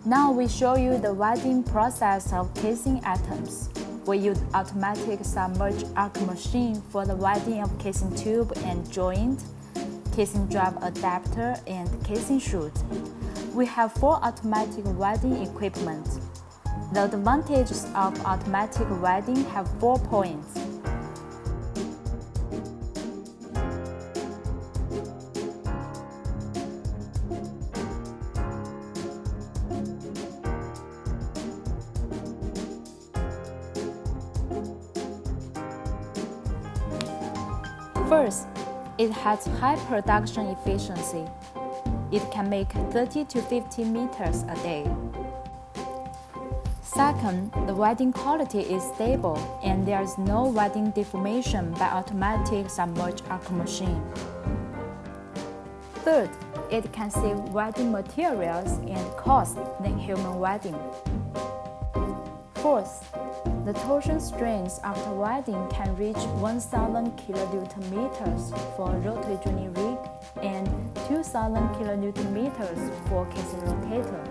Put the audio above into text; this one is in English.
Now we show you the welding process of casing atoms. We use automatic submerged arc machine for the welding of casing tube and joint, casing drive adapter, and casing chute. We have 4 automatic welding equipment. The advantages of automatic welding have 4 points. First, it has high production efficiency. It can make 30 to 50 meters a day. Second, the welding quality is stable and there is no welding deformation by automatic submerged arc machine. Third, it can save welding materials and cost than human welding. Fourth, the torsion strength after welding can reach 1,000 kilonewton-meters for rotary joining rig and 2,000 kilonewton-meters for casing rotator.